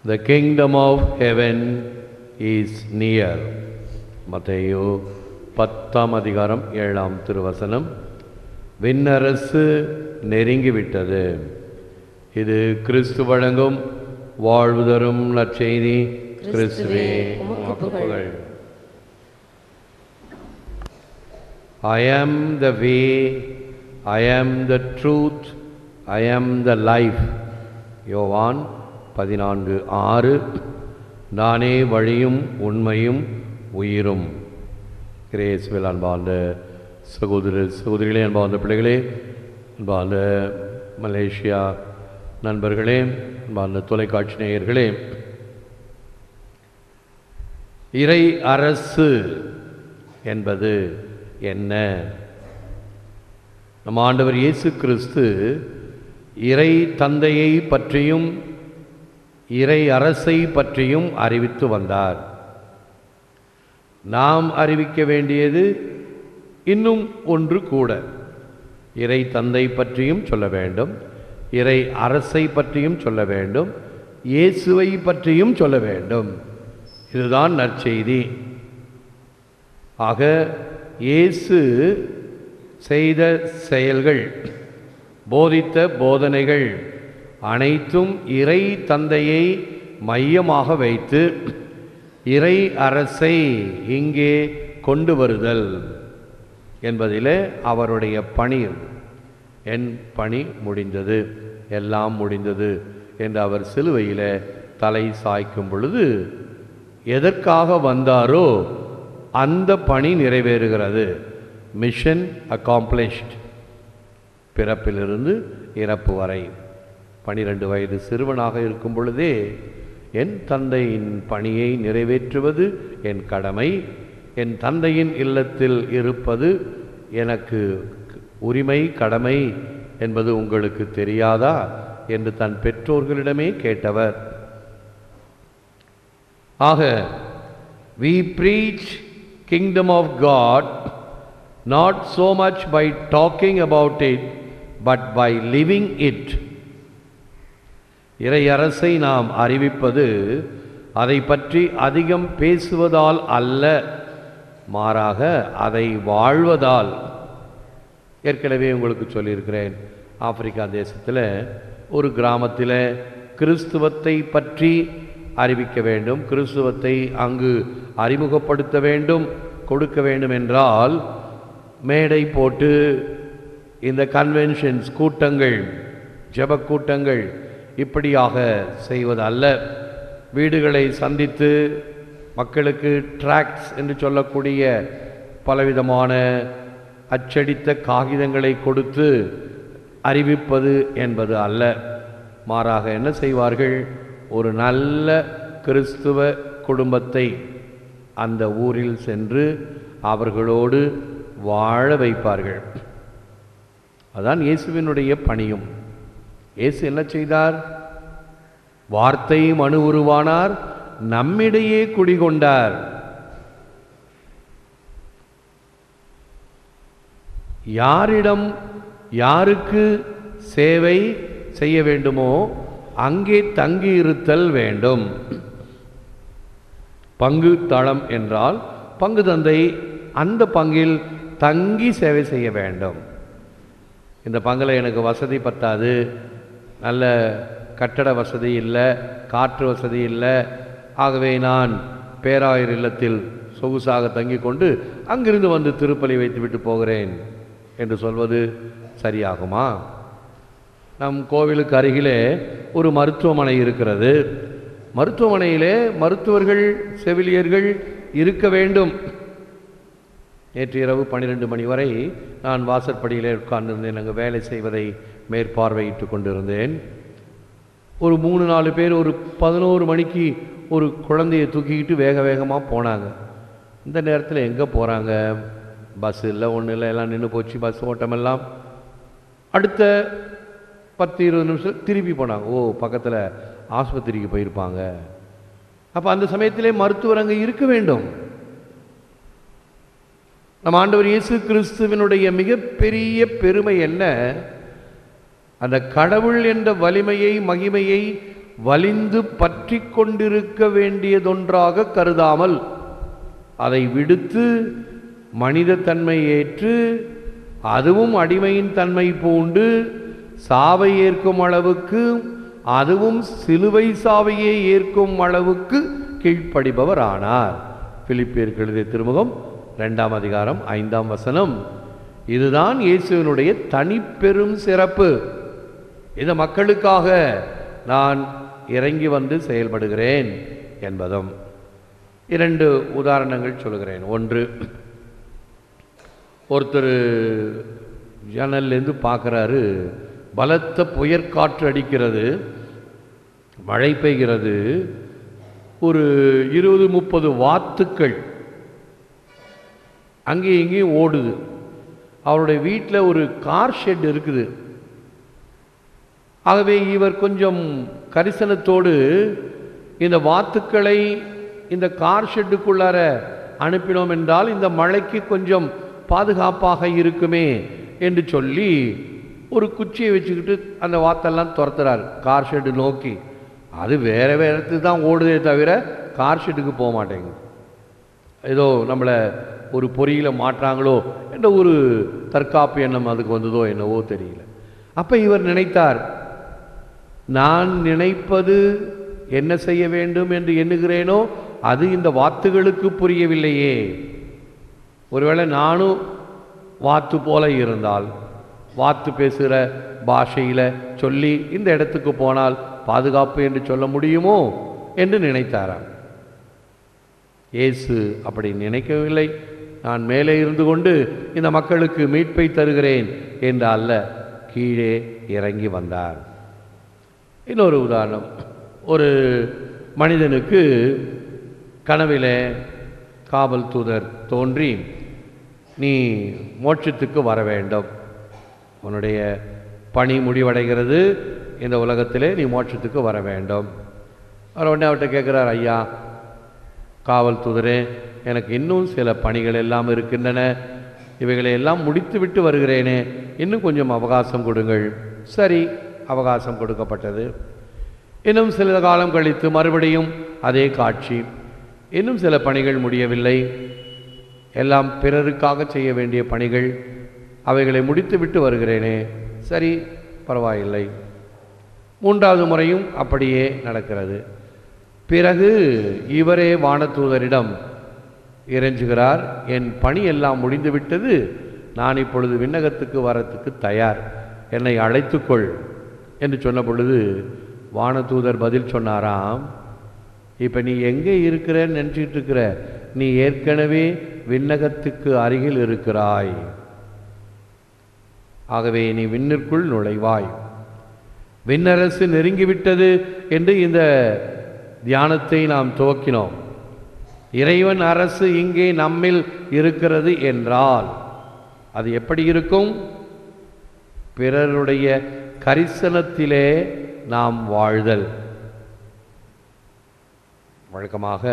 The kingdom of heaven is near. மத்தேயு 10 அதிகாரம் 7 திருவசனம். விண்ணரசு நெருங்கிவிட்டது. இது கிறிஸ்து வழங்கும் வாழ்வு தரும் நற்செய்தி. கிறிஸ்துவே உமக்கு புகழ். I am the way, I am the truth, I am the life. யோவான் 14:6. நானே வழியும் உண்மையும் உயிரும். கிரேஸ்வில் அன்பார்ந்த சகோதரிகளே, அன்பார்ந்த பிள்ளைகளே, அன்பார்ந்த மலேசியா நண்பர்களே, அன்பார்ந்த தொலைக்காட்சி நேயர்களே, இறை அரசு என்பது என்ன? நம் ஆண்டவர் இயேசு கிறிஸ்து இறை தந்தையை பற்றியும் இறை அரசை பற்றியும் அறிவித்து வந்தார். நாம் அறிவிக்க வேண்டியது இன்னும் ஒன்று கூட. இறை தந்தை பற்றியும் சொல்ல வேண்டும், இறை அரசை பற்றியும் சொல்ல வேண்டும், இயேசுவை பற்றியும் சொல்ல வேண்டும். இதுதான் நற்செய்தி. ஆக இயேசு செய்த செயல்கள், போதித்த போதனைகள் அனைத்தும் இறை தந்தையை மையமாக வைத்து இறை அரசை இங்கே கொண்டு வருதல் என்பதிலே அவருடைய பணி. என் பணி முடிந்தது, எல்லாம் முடிந்தது என்று அவர் சிலுவையிலே தலை சாய்க்கும் பொழுது எதற்காக வந்தாரோ அந்த பணி நிறைவேறுகிறது. Mission accomplished. பிறப்பிலிருந்து இறப்பு வரை 12 வயது சிறுவனாக இருக்கும் பொழுதே என் தந்தையின் பணியை நிறைவேற்றுவது என் கடமை, என் தந்தையின் இல்லத்தில் இருப்பது எனக்கு உரிமை, கடமை என்பது உங்களுக்கு தெரியாதா என்று தன் பெற்றோர்களிடமே கேட்டவர். ஆக we preach kingdom of God not so much by talking about it but by living it. இறை அரசை நாம் அறிவிப்பது அதை பற்றி அதிகம் பேசுவதால் அல்ல, மாறாக அதை வாழ்வதால். ஏற்கனவே உங்களுக்கு சொல்லியிருக்கிறேன், ஆப்பிரிக்கா தேசத்தில் ஒரு கிராமத்தில் கிறிஸ்துவத்தை பற்றி அறிவிக்க வேண்டும், கிறிஸ்துவத்தை அங்கு அறிமுகப்படுத்த வேண்டும், கொடுக்க வேண்டும் என்றால் மேடை போட்டு இந்த கன்வென்ஷன்ஸ் கூட்டங்கள், ஜெப கூட்டங்கள் இப்படியாக செய்வதல்ல. வீடுகளை சந்தித்து மக்களுக்கு டிராக்ட்ஸ் என்று சொல்லக்கூடிய பலவிதமான அச்சடித்த காகிதங்களை கொடுத்து அறிவிப்பது என்பது அல்ல. மாறாக என்ன செய்வார்கள்? ஒரு நல்ல கிறிஸ்துவ குடும்பத்தை அந்த ஊரில் சென்று அவர்களோடு வாழ வைப்பார்கள். அதான் இயேசுவினுடைய பணியும். இயேசு என்ன செய்தார்? வார்த்தை மனு உருவானார், நம்மிடையே குடிகொண்டார். யாரிடம் யாருக்கு சேவை செய்ய வேண்டுமோ அங்கே தங்கி இருத்தல் வேண்டும். பங்கு தளம் என்றால் பங்கு தந்தை அந்த பங்கில் தங்கி சேவை செய்ய வேண்டும். இந்த பங்கில் எனக்கு வசதி பத்தாது, நல்ல கட்டட வசதி இல்லை, காற்று வசதி இல்லை, ஆகவே நான் பேராயர் இல்லத்தில் சொகுசாக தங்கி கொண்டு அங்கிருந்து வந்து திருப்பலி வைத்துவிட்டு போகிறேன் என்று சொல்வது சரியாகுமா? நம் கோவிலுக்கு அருகிலே ஒரு மருத்துவமனை இருக்கிறது. மருத்துவமனையிலே மருத்துவர்கள், செவிலியர்கள் இருக்க வேண்டும். நேற்று இரவு 12 மணி வரை நான் வாசற்படியிலே உட்கார்ந்திருந்தேன். அங்கே வேலை செய்வதை மேற்பார்வையிட்டு கொண்டிருந்தேன். ஒரு 3-4 பேர் ஒரு 11 மணிக்கு ஒரு குழந்தையை தூக்கிக்கிட்டு வேக வேகமாக போனாங்க. இந்த நேரத்தில் எங்கே போகிறாங்க? பஸ் இல்லை, ஒன்றும் இல்லை, எல்லாம் நின்று போச்சு, பஸ் ஓட்டமெல்லாம். அடுத்த 10-20 நிமிஷம் திருப்பி போனாங்க. ஓ, பக்கத்தில் ஆஸ்பத்திரிக்கு போயிருப்பாங்க. அப்போ அந்த சமயத்திலே மருத்துவர் அங்கே இருக்க வேண்டும். நம் ஆண்டவர் இயேசு கிறிஸ்துவினுடைய மிகப்பெரிய பெருமை என்ன? அந்த கடவுள் என்ற வலிமையை, மகிமையை வலிந்து பற்றி கொண்டிருக்க வேண்டியதொன்றாக கருதாமல் அதை விடுத்து மனித தன்மை ஏற்று, அதுவும் அடிமையின் தன்மை பூண்டு சாவை ஏற்கும் அளவுக்கு, அதுவும் சிலுவை சாவையே ஏற்கும் அளவுக்கு கீழ்ப்படிபவர் ஆனார். பிலிப்பியருக்கு எழுதிய திருமுகம் 2ஆம் அதிகாரம் 5ஆம் வசனம். இதுதான் இயேசுவினுடைய தனிப்பெரும் சிறப்பு. இந்த மக்களுக்காக நான் இறங்கி வந்து செயல்படுகிறேன் என்பதும். 2 உதாரணங்கள் சொல்கிறேன். ஒன்று, ஒருத்தர் ஜன்னல்லேருந்து பார்க்குறாரு, பலத்த புயற்காற்று அடிக்கிறது, மழை பெய்கிறது, ஒரு 20-30 வாத்துக்கள் அங்கேயும் இங்கேயும் ஓடுது. அவருடைய வீட்டில் ஒரு கார் ஷெட் இருக்குது. ஆகவே இவர் கொஞ்சம் கரிசனத்தோடு இந்த வாத்துக்களை இந்த கார் ஷெட்டுக்குள்ளார அனுப்பினோம் என்றால் இந்த மழைக்கு கொஞ்சம் பாதுகாப்பாக இருக்குமே என்று சொல்லி ஒரு குச்சியை வச்சுக்கிட்டு அந்த வாத்தெல்லாம் துரத்துறாரு கார் ஷெட்டு நோக்கி. அது வேறு வேறு இடத்துக்கு தான் ஓடுதே தவிர கார் ஷெட்டுக்கு போக மாட்டேங்குது. ஏதோ நம்மளை ஒரு பொறியில் மாற்றாங்களோ என்ற ஒரு தற்காப்பு எண்ணம் அதுக்கு வந்ததோ என்னவோ தெரியல. அப்போ இவர் நினைத்தார், நான் நினைப்பது என்ன செய்ய வேண்டும் என்று எண்ணுகிறேனோ அது இந்த வாத்துகளுக்கு புரியவில்லையே. ஒருவேளை நானும் வாத்து போல இருந்தால், வாத்து பேசுகிற பாஷையில் சொல்லி இந்த இடத்துக்கு போனால் பாதுகாப்பு என்று சொல்ல முடியுமோ என்று நினைத்தாராம். இயேசு அப்படி நினைக்கவில்லை. நான் மேலே இருந்து கொண்டு இந்த மக்களுக்கு மீட்பை தருகிறேன் என்று அல்ல, கீழே இறங்கி வந்தார். இன்னொரு உதாரணம், ஒரு மனிதனுக்கு கனவிலே காவல் தூதர் தோன்றி, நீ மோட்சத்துக்கு வர வேண்டும், உன்னுடைய பணி முடிவடைகிறது, இந்த உலகத்திலே நீ மோட்சத்துக்கு வர வேண்டும். அவர் உடனே அவர்கிட்ட கேட்குறார், ஐயா காவல் தூதரே, எனக்கு இன்னும் சில பணிகள் எல்லாம் இருக்கின்றன, இவைகளை எல்லாம் முடித்து விட்டு வருகிறேனே, இன்னும் கொஞ்சம் அவகாசம் கொடுங்கள். சரி, அவகாசம் கொடுக்கப்பட்டது. இன்னும் சில காலம் கழித்து மறுபடியும் அதே காட்சி. இன்னும் சில பணிகள் முடியவில்லை, எல்லாம் பிறருக்காக செய்ய வேண்டிய பணிகள், அவைகளை முடித்து விட்டு வருகிறேனே. சரி, பரவாயில்லை. 3வது முறையும் அப்படியே நடக்கிறது. பிறகு இவரே வானதூதரிடம் இறைஞ்சுகிறார், என் பணி எல்லாம் முடிந்துவிட்டது, நான் இப்பொழுது விண்ணகத்துக்கு வரத்துக்கு தயார், என்னை அழைத்துக்கொள் என்று சொன்ன பொழுது வானதூதர் பதில் சொன்னாராம், இப்போ நீ எங்கே இருக்கிறன்னு நினச்சிட்டு இருக்கிற, நீ ஏற்கனவே விண்ணகத்துக்கு அருகில் இருக்கிறாய், ஆகவே நீ விண்ணிற்குள் நுழைவாய். விண்ணரசு நெருங்கிவிட்டது என்று இந்த தியானத்தை நாம் துவக்கினோம். இறைவன் அரசு இங்கே நம்மில் இருக்கிறது என்றால் அது எப்படி இருக்கும்? பிறருடைய கரிசனத்திலே நாம் வாழ்தல். வழக்கமாக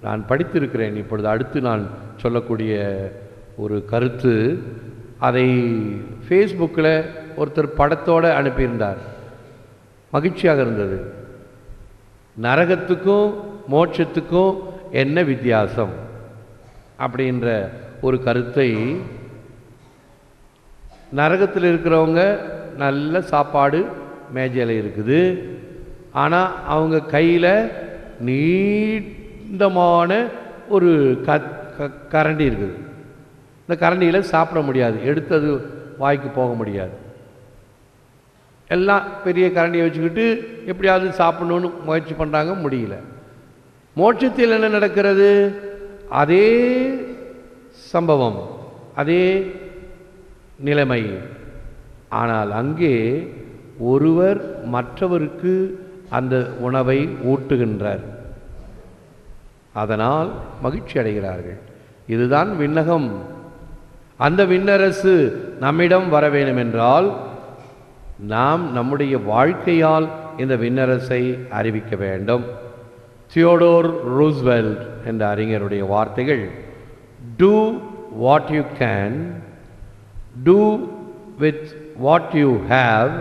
நான் படித்திருக்கிறேன், இப்பொழுது அடுத்து நான் சொல்லக்கூடிய ஒரு கருத்து, அதை ஃபேஸ்புக்கில் ஒருத்தர் படத்தோடு அனுப்பியிருந்தார், மகிழ்ச்சியாக இருந்தது. நரகத்துக்கும் மோட்சத்துக்கும் என்ன வித்தியாசம் அப்படின்ற ஒரு கருத்தை. நரகத்தில் இருக்கிறவங்க நல்ல சாப்பாடு மேஜையில் இருக்குது, ஆனால் அவங்க கையில் நீண்டமான ஒரு கரண்டி இருக்குது. இந்த கரண்டியில் சாப்பிட முடியாது, எடுத்தது வாய்க்கு போக முடியாது. எல்லாம் பெரிய கரண்டியை வச்சுக்கிட்டு எப்படியாவது சாப்பிடணுன்னு முயற்சி பண்ணுறாங்க, முடியல. மோட்சத்தில் என்ன நடக்கிறது? அதே சம்பவம், அதே நிலைமை. ஆனால் அங்கே ஒருவர் மற்றவருக்கு அந்த உணவை ஊட்டுகின்றார், அதனால் மகிழ்ச்சி அடைகிறார்கள். இதுதான் விண்ணகம். அந்த விண்ணரசு நம்மிடம் வர வேண்டும் என்றால் நாம் நம்முடைய வாழ்க்கையால் இந்த விண்ணரசை அறிவிக்க வேண்டும். தியோடோர் ரூஸ்வெல்ட் என்ற அறிஞருடைய வார்த்தைகள், do what you can, do with what you have,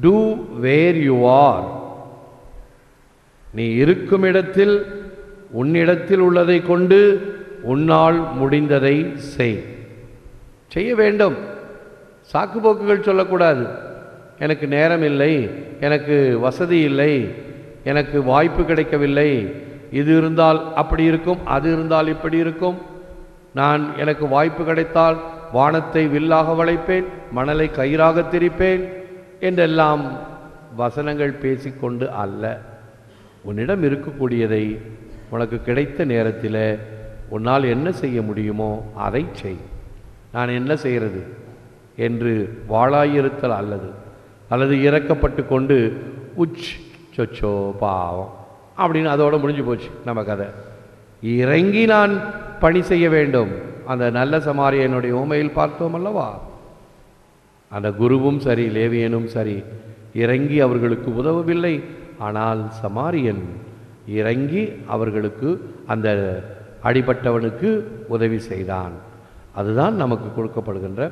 do where you are. நீ இருக்கும் இடத்தில் உன்னிடத்தில் உள்ளதை கொண்டு உன்னால் முடிந்ததை செய். செய்ய வேண்டும். சாக்குப்போக்குகள் சொல்லக்கூடாது. எனக்கு நேரம் இல்லை, எனக்கு வசதி இல்லை, எனக்கு வாய்ப்பு கிடைக்கவில்லை, இது இருந்தால் அப்படி இருக்கும், அது இருந்தால் இப்படி இருக்கும், எனக்கு வாய்ப்பு கிடைத்தால் வானத்தை வில்லாக வளைப்பேன், மணலை கயிறாக திரிப்பேன் என்றெல்லாம் வசனங்கள் பேசிக்கொண்டு அல்ல. உன்னிடம் இருக்கக்கூடியதை உனக்கு கிடைத்த நேரத்தில் உன்னால் என்ன செய்ய முடியுமோ அதை செய். நான் என்ன செய்கிறது என்று வாளாயிருத்தல் அல்லது இறக்கப்பட்டு கொண்டு சொச்சோ பாவம் அப்படின்னு அதோட முடிஞ்சு போச்சு நம்ம கதை. இறங்கி நான் பணி செய்ய வேண்டும். அந்த நல்ல சமாரியனுடைய உமையில் பார்த்தோம் அல்லவா? அந்த குருவும் சரி லேவியனும் சரி இறங்கி அவர்களுக்கு உதவவில்லை. ஆனால் சமாரியன் இறங்கி அவர்களுக்கு அந்த அடிபட்டவனுக்கு உதவி செய்தான். அதுதான் நமக்கு கொடுக்கப்படுகின்ற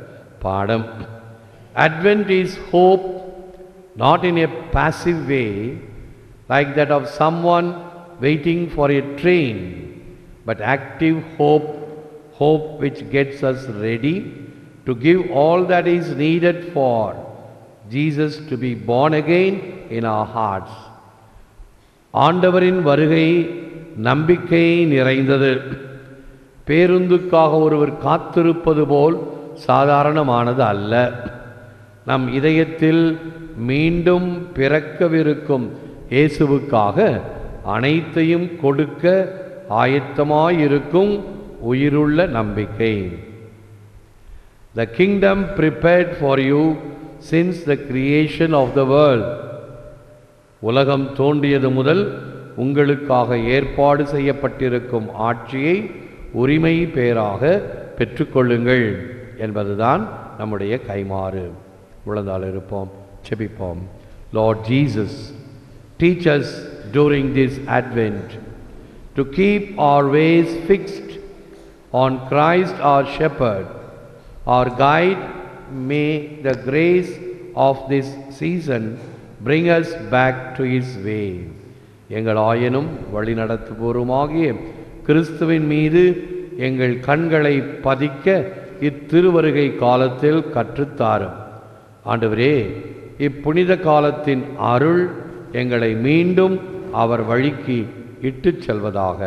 பாடம். Advent is hope, not in a passive way like that of someone waiting for a train, but active hope which gets us ready to give all that is needed for Jesus to be born again in our hearts. ஆண்டவரின் வருகை நம்பிக்கை நிறைந்தது. பேருந்துக்காக ஒருவர் காத்திருப்பது போல் சாதாரணமானது அல்ல. நம் இதயத்தில் மீண்டும் பிறக்கவிருக்கும் இயேசுவுக்காக அனைத்தையும் கொடுக்க ஆயத்தமாயிருக்கும் உயிருள்ள நம்பிக்கை. The kingdom prepared for you since the creation of the world. உலகம் தோன்றியது முதல் உங்களுக்காக ஏற்பாடு செய்யப்பட்டிருக்கும் ஆட்சியை உரிமை பேராக பெற்றுக்கொள்ளுங்கள் என்பதுதான் நம்முடைய கைமாறு. முழந்தால் இருப்போம், செபிப்போம். Lord Jesus, teach us during this Advent to keep our ways fixed on Christ our shepherd, our guide. May the grace of this season bring us back to his way. எங்கள் ஆயனும் வழிநடத்துவோருமாகிய கிறிஸ்துவின் மீது எங்கள் கண்களை பதிக்க இத்திருவருகை காலத்தில் கற்றுத்தாரும். ஆண்டவரே, இப்புனித காலத்தின் அருள் எங்களை மீண்டும் அவர் வழிக்கு இட்டுச் செல்வதாக.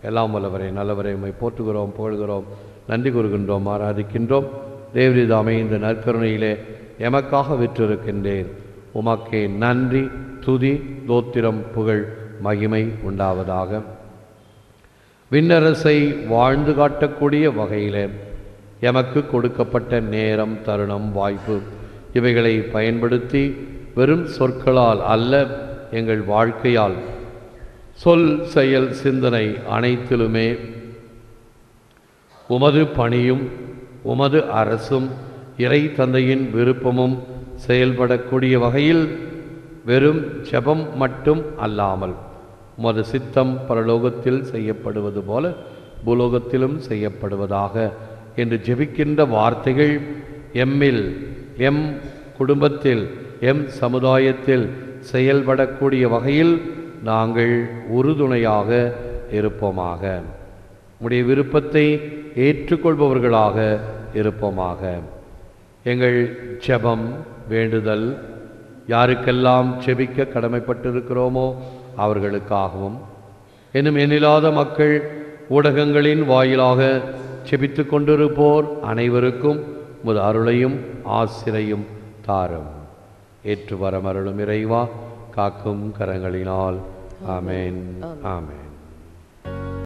எல்லாம் வல்லவரே, நல்லவரே, உம்மை போற்றுகிறோம், புகழ்கிறோம், நன்றி கூறுகின்றோம், ஆராதிக்கின்றோம். தேவரீதாமே, இந்த நற்கருணையிலே எமக்காக விற்றிருக்கின்றேன். உமக்கே நன்றி, துதி, தோத்திரம், புகழ், மகிமை உண்டாவதாக. விண்ணரசை வாழ்ந்து காட்டக்கூடிய வகையில் எமக்கு கொடுக்கப்பட்ட நேரம், தருணம், வாய்ப்பு இவைகளை பயன்படுத்தி வெறும் சொற்களால் அல்ல, எங்கள் வாழ்க்கையால், சொல், செயல், சிந்தனை அனைத்திலுமே உமது பணியும் உமது அரசும் இறை தந்தையின் விருப்பமும் செயல்படக்கூடிய வகையில் வெறும் ஜெபம் மட்டும் அல்லாமல் உமது சித்தம் பரலோகத்தில் செய்யப்படுவது போல பூலோகத்திலும் செய்யப்படுவதாக என்று ஜெபிக்கின்ற வார்த்தைகள் எம்மில், எம் குடும்பத்தில், எம் சமுதாயத்தில் செயல்படக்கூடிய வகையில் நாங்கள் உறுதுணையாக இருப்போமாக. உம்முடைய விருப்பத்தை ஏற்றுக்கொள்பவர்களாக இருப்போமாக. எங்கள் ஜெபம், வேண்டுதல் யாருக்கெல்லாம் ஜெபிக்க கடமைப்பட்டிருக்கிறோமோ அவர்களுக்காகவும், இன்னும் எண்ணில்லாத மக்கள் ஊடகங்களின் வாயிலாக ஜெபித்து கொண்டிருப்போர் அனைவருக்கும் உமது அருளையும் ஆசிரையும் தாரும். ஏற்று வரமருளும் இறைவா, காக்கும் கரங்களினால். ஆமென், ஆமென்.